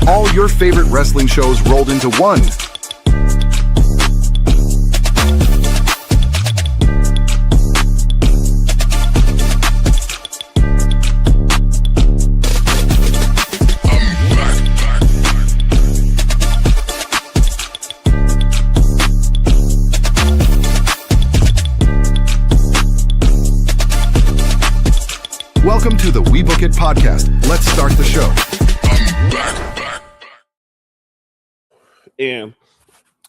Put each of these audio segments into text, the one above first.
All your favorite wrestling shows rolled into one. Welcome to the We Book It podcast. Let's start the show. And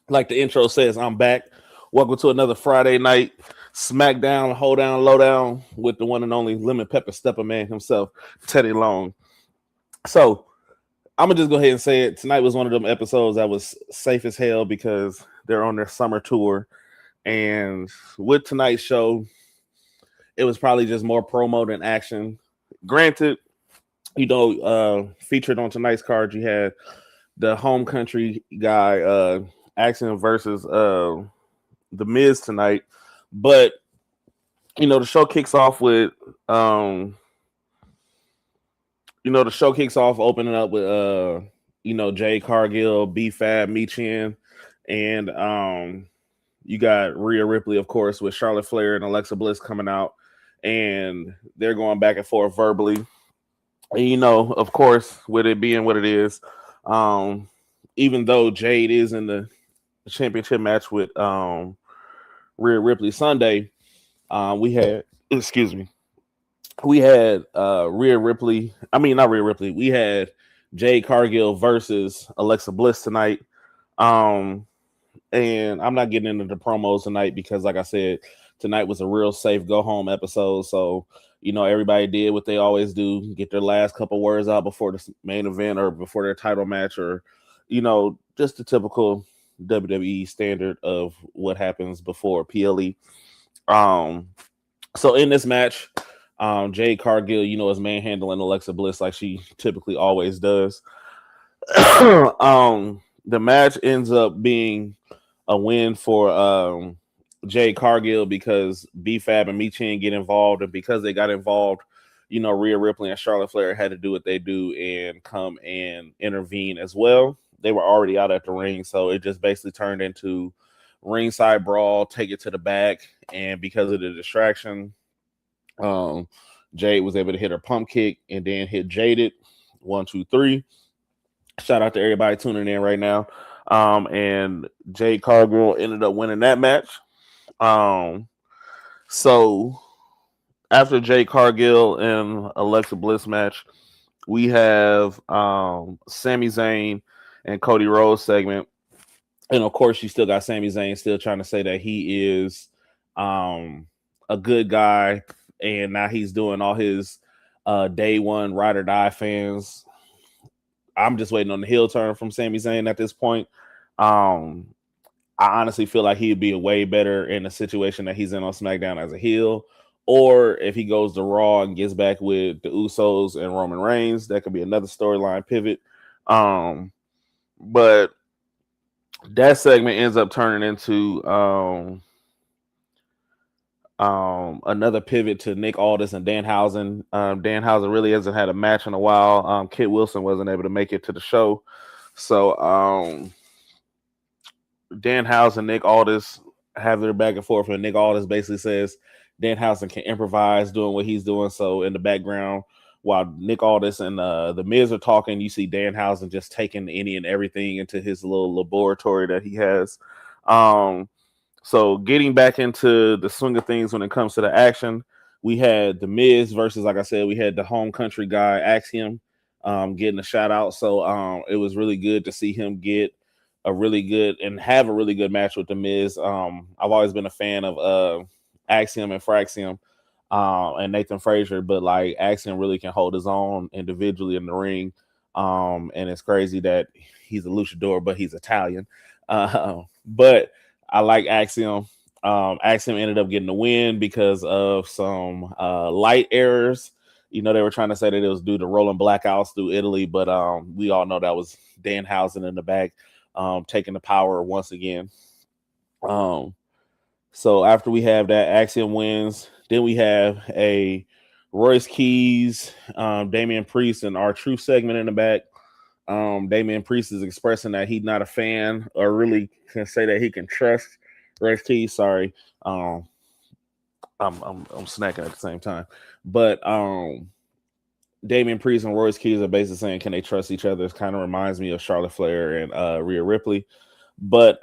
like the intro says, I'm back. Welcome to another Friday Night SmackDown, Lowdown with the one and only Lemon Pepper Stepper Man himself, Teddy Long. So I'm going to just go ahead and say it. Tonight was one of them episodes that was safe as hell because they're on their summer tour. And with tonight's show, it was probably just more promo than action. Granted, featured on tonight's card, you had the home country guy, Axiom versus The Miz tonight. But, the show kicks off with, opening up with, Jade Cargill, B-Fab, Michin, and you got Rhea Ripley, of course, with Charlotte Flair and Alexa Bliss coming out. And they're going back and forth verbally. And, of course, with it being what it is, even though Jade is in the championship match with Rhea Ripley Sunday, we had Rhea Ripley. I mean, not Rhea Ripley. We had Jade Cargill versus Alexa Bliss tonight. And I'm not getting into the promos tonight because, like I said, tonight was a real safe go-home episode. So, everybody did what they always do, get their last couple words out before the main event or before their title match or, just the typical WWE standard of what happens before PLE. So in this match, Jade Cargill, is manhandling Alexa Bliss like she typically always does. The match ends up being a win for Jade Cargill because B-Fab and Michin get involved, and because they got involved, Rhea Ripley and Charlotte Flair had to do what they do and come and intervene as well. They were already out at the ring, so it just basically turned into ringside brawl, take it to the back, and because of the distraction, Jade was able to hit her pump kick and then hit Jaded. 1, 2, 3. Shout out to everybody tuning in right now. And Jade Cargill ended up winning that match. So after Jade Cargill and Alexa Bliss match, we have Sami Zayn and Cody Rhodes segment. And of course, you still got Sami Zayn still trying to say that he is a good guy, and now he's doing all his day one ride or die fans. I'm just waiting on the heel turn from Sami Zayn at this point. I honestly feel like he'd be way better in the situation that he's in on SmackDown as a heel, or if he goes to Raw and gets back with the Usos and Roman Reigns, that could be another storyline pivot. But that segment ends up turning into another pivot to Nick Aldis and Danhausen. Danhausen really hasn't had a match in a while. Kit Wilson wasn't able to make it to the show, so Danhausen, Nick Aldis have their back and forth, and Nick Aldis basically says Danhausen can improvise doing what he's doing. So in the background, while Nick Aldis and the Miz are talking, you see Danhausen just taking any and everything into his little laboratory that he has. So getting back into the swing of things when it comes to the action, we had the Miz versus, like I said, we had the home country guy Axiom getting a shout out. So it was really good to see him get a really good match with the Miz. I've always been a fan of Axiom and Fraxiom and Nathan Frazier, but like Axiom really can hold his own individually in the ring. And it's crazy that he's a luchador, but he's Italian. But I like Axiom. Axiom ended up getting the win because of some light errors. They were trying to say that it was due to rolling blackouts through Italy, but we all know that was Danhausen in the back. Taking the power once again. So after we have that, Axiom wins. Then we have a Royce Keyes, Damian Priest, and R-Truth segment in the back. Damian Priest is expressing that he's not a fan or really can say that he can trust Royce Keyes. Sorry. I'm snacking at the same time. But Damian Priest and Royce Keyes are basically saying, can they trust each other? It kind of reminds me of Charlotte Flair and Rhea Ripley. But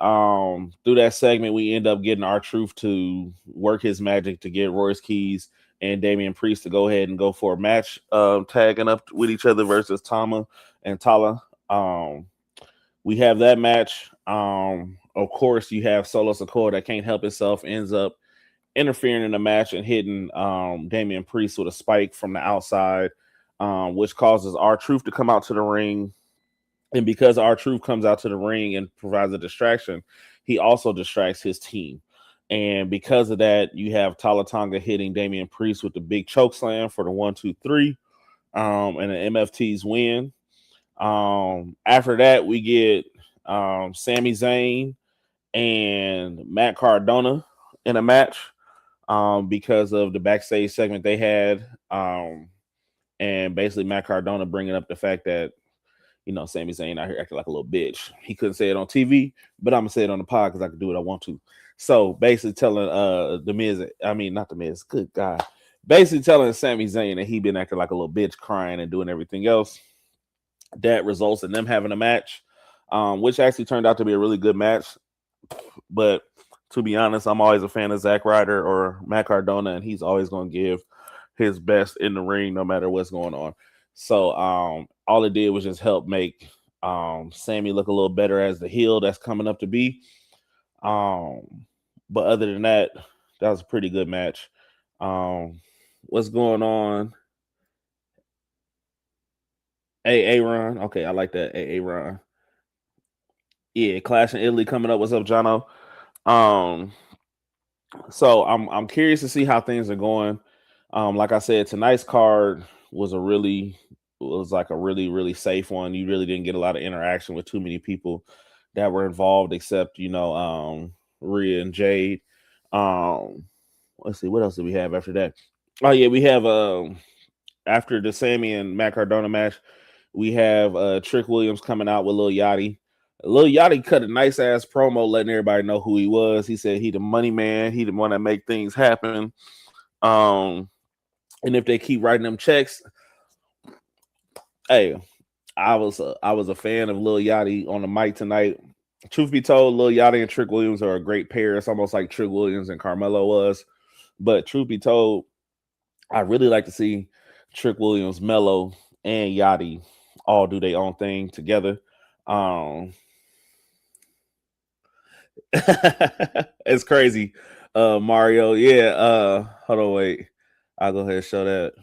through that segment, we end up getting R-Truth to work his magic to get Royce Keyes and Damian Priest to go ahead and go for a match, tagging up with each other versus Tama and Tala. We have that match. Of course, you have Solo Sikoa that can't help himself, ends up interfering in the match and hitting Damian Priest with a spike from the outside, which causes R-Truth to come out to the ring. And because R-Truth comes out to the ring and provides a distraction, he also distracts his team. And because of that, you have Tala Tonga hitting Damian Priest with the big choke slam for the 1-2-3, and the MFT's win. After that, we get Sami Zayn and Matt Cardona in a match because of the backstage segment they had. And basically Matt Cardona bringing up the fact that, you know, Sami Zayn out here acting like a little bitch. He couldn't say it on TV, but I'm going to say it on the pod because I can do what I want to. So basically telling not the Miz, good God. Basically telling Sami Zayn that he been acting like a little bitch, crying and doing everything else. That results in them having a match, which actually turned out to be a really good match. But to be honest, I'm always a fan of Zack Ryder or Matt Cardona, and he's always going to give his best in the ring no matter what's going on. So all it did was just help make Sammy look a little better as the heel that's coming up to be. But other than that, that was a pretty good match. What's going on? Aaron. Okay, I like that. Aaron. Yeah, Clash in Italy coming up. What's up, Jono? So I'm curious to see how things are going. Like I said, tonight's card was really safe one. You really didn't get a lot of interaction with too many people that were involved, except Rhea and Jade. Let's see, what else do we have after that? Oh yeah, we have after the Sammy and Matt Cardona match, we have Trick Williams coming out with Lil Yachty. Lil Yachty cut a nice ass promo letting everybody know who he was. He said he the money man, he the one that make things happen. And if they keep writing them checks, hey, I was a fan of Lil Yachty on the mic tonight. Truth be told, Lil Yachty and Trick Williams are a great pair. It's almost like Trick Williams and Carmelo was. But truth be told, I really like to see Trick Williams, Mello, and Yachty all do their own thing together. It's crazy. Mario, yeah. Hold on, wait. I'll go ahead and show that.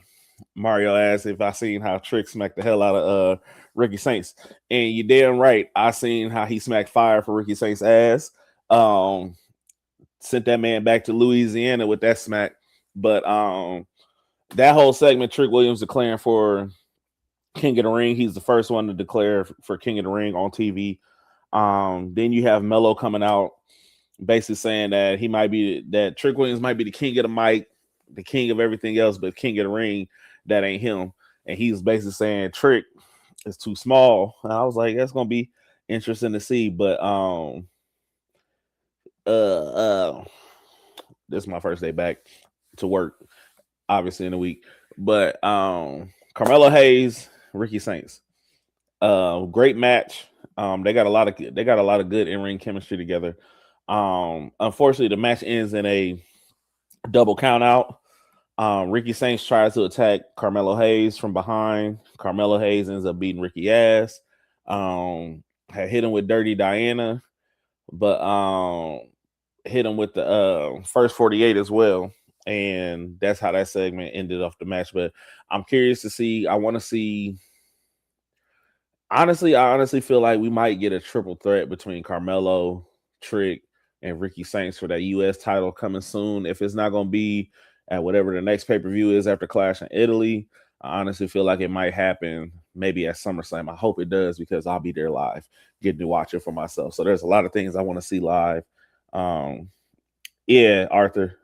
Mario asked if I seen how Trick smacked the hell out of Ricky Saints. And you damn right, I seen how he smacked fire for Ricky Saints' ass. Sent that man back to Louisiana with that smack. But that whole segment, Trick Williams declaring for King of the Ring. He's the first one to declare for King of the Ring on TV. Then you have Mello coming out basically saying that Trick Williams might be the king of the mic, the king of everything else, but King of the Ring, that ain't him. And he's basically saying Trick is too small. And I was like, that's gonna be interesting to see. But this is my first day back to work, obviously in a week. But Carmelo Hayes, Ricky Saints, great match. They got a lot of good in-ring chemistry together. Unfortunately, the match ends in a double count out. Ricky Saints tries to attack Carmelo Hayes from behind. Carmelo Hayes ends up beating Ricky ass. Had hit him with Dirty Diana, but hit him with the first 48 as well. And that's how that segment ended off the match. But I'm curious to see. I want to see. Honestly, I honestly feel like we might get a triple threat between Carmelo, Trick, and Ricky Saints for that U.S. title coming soon. If it's not going to be at whatever the next pay-per-view is after Clash in Italy, I honestly feel like it might happen maybe at SummerSlam. I hope it does because I'll be there live, getting to watch it for myself. So there's a lot of things I want to see live. Yeah, Arthur.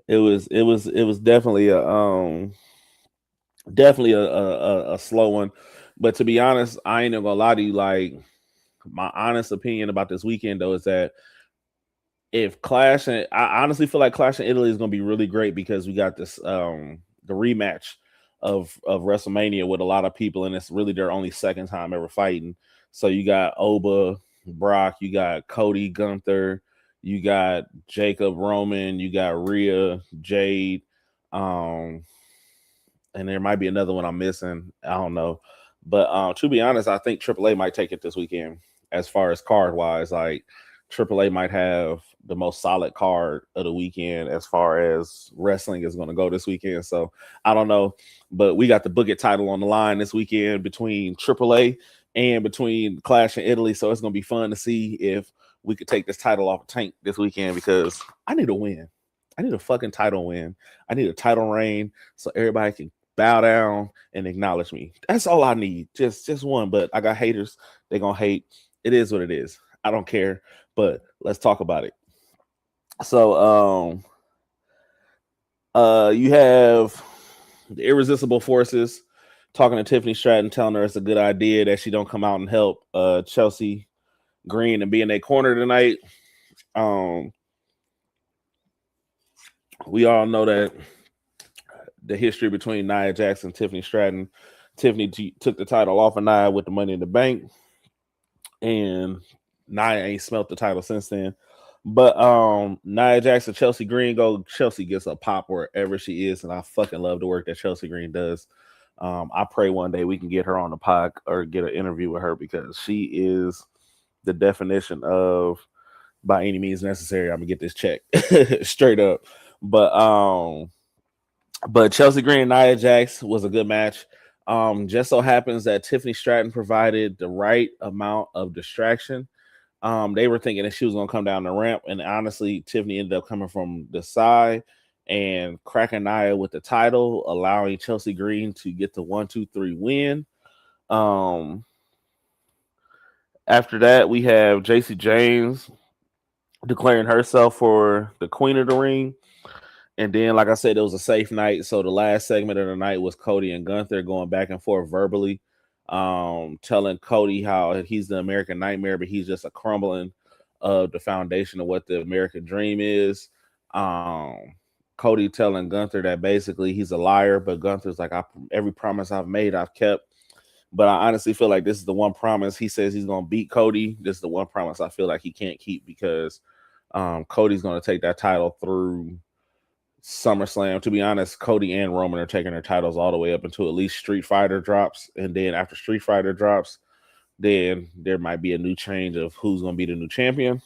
It was definitely a slow one. But to be honest, I ain't gonna lie to you. Like, my honest opinion about this weekend though is that if Clash and I honestly feel like Clash in Italy is gonna be really great because we got this the rematch of WrestleMania with a lot of people, and it's really their only second time ever fighting. So you got Oba, Brock, you got Cody, Gunther, you got Jacob, Roman, you got Rhea, Jade, um, and there might be another one I'm missing. I don't know. But to be honest, I think AAA might take it this weekend as far as card wise. Like, AAA might have the most solid card of the weekend as far as wrestling is going to go this weekend. So I don't know, but we got the Book It title on the line this weekend between AAA and between Clash in Italy. So it's going to be fun to see if we could take this title off of Tank this weekend, because I need a win. I need a fucking title win. I need a title reign so everybody can bow down and acknowledge me. That's all I need. Just one. But I got haters. They're gonna hate. It is what it is. I don't care. But let's talk about it. So you have the Irresistible Forces talking to Tiffany Stratton, telling her it's a good idea that she don't come out and help Chelsea Green and be in their corner tonight. We all know that the history between Nia Jax and Tiffany Stratton. Tiffany took the title off of Nia with the Money in the Bank, and Nia ain't smelt the title since then. But Nia Jax and Chelsea Green go. Chelsea gets a pop wherever she is, and I fucking love the work that Chelsea Green does. I pray one day we can get her on the pod or get an interview with her, because she is the definition of by any means necessary, I'm gonna get this check straight up. But Chelsea Green and Nia Jax was a good match. Just so happens that Tiffany Stratton provided the right amount of distraction. They were thinking that she was going to come down the ramp, and honestly, Tiffany ended up coming from the side and cracking Nia with the title, allowing Chelsea Green to get the 1-2-3 win. After that, we have JC James declaring herself for the Queen of the Ring. And then, like I said, it was a safe night. So the last segment of the night was Cody and Gunther going back and forth verbally, telling Cody how he's the American nightmare, but he's just a crumbling of the foundation of what the American dream is. Cody telling Gunther that basically he's a liar, but Gunther's like, every promise I've made, I've kept. But I honestly feel like this is the one promise he says he's going to beat Cody. This is the one promise I feel like he can't keep, because Cody's going to take that title through SummerSlam. To be honest, Cody and Roman are taking their titles all the way up until at least Street Fighter drops. And then after Street Fighter drops, then there might be a new change of who's going to be the new champion.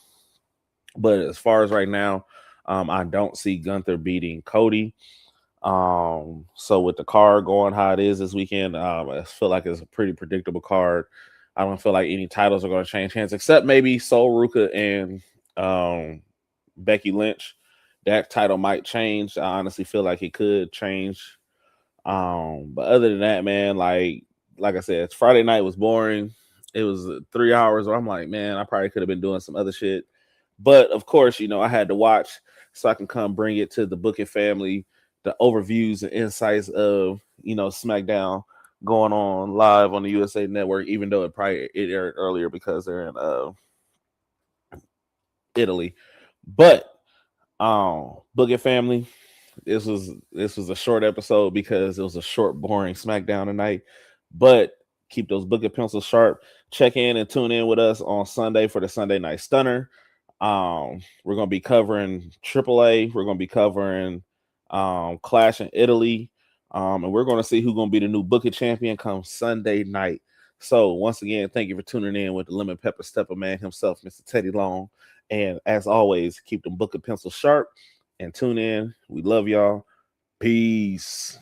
But as far as right now, I don't see Gunther beating Cody. So with the card going how it is this weekend, I feel like it's a pretty predictable card. I don't feel like any titles are going to change hands, except maybe Sol Ruka and Becky Lynch. That title might change. I honestly feel like it could change. But other than that, man, like I said, Friday night was boring. It was 3 hours where I'm like, man, I probably could have been doing some other shit. But of course, I had to watch so I can come bring it to the Booking family, the overviews and insights of, SmackDown going on live on the USA Network, even though it aired earlier because they're in Italy. But Booking family, this was a short episode because it was a short, boring SmackDown tonight. But keep those Booking pencils sharp. Check in and tune in with us on Sunday for the Sunday Night Stunner. We're gonna be covering AAA. We're gonna be covering Clash in Italy. And we're gonna see who's gonna be the new Booking champion come Sunday night. So once again, thank you for tuning in with the Lemon Pepper Stepper man himself, Mr. Teddy Long. And as always, keep them Booking pencils sharp and tune in. We love y'all. Peace.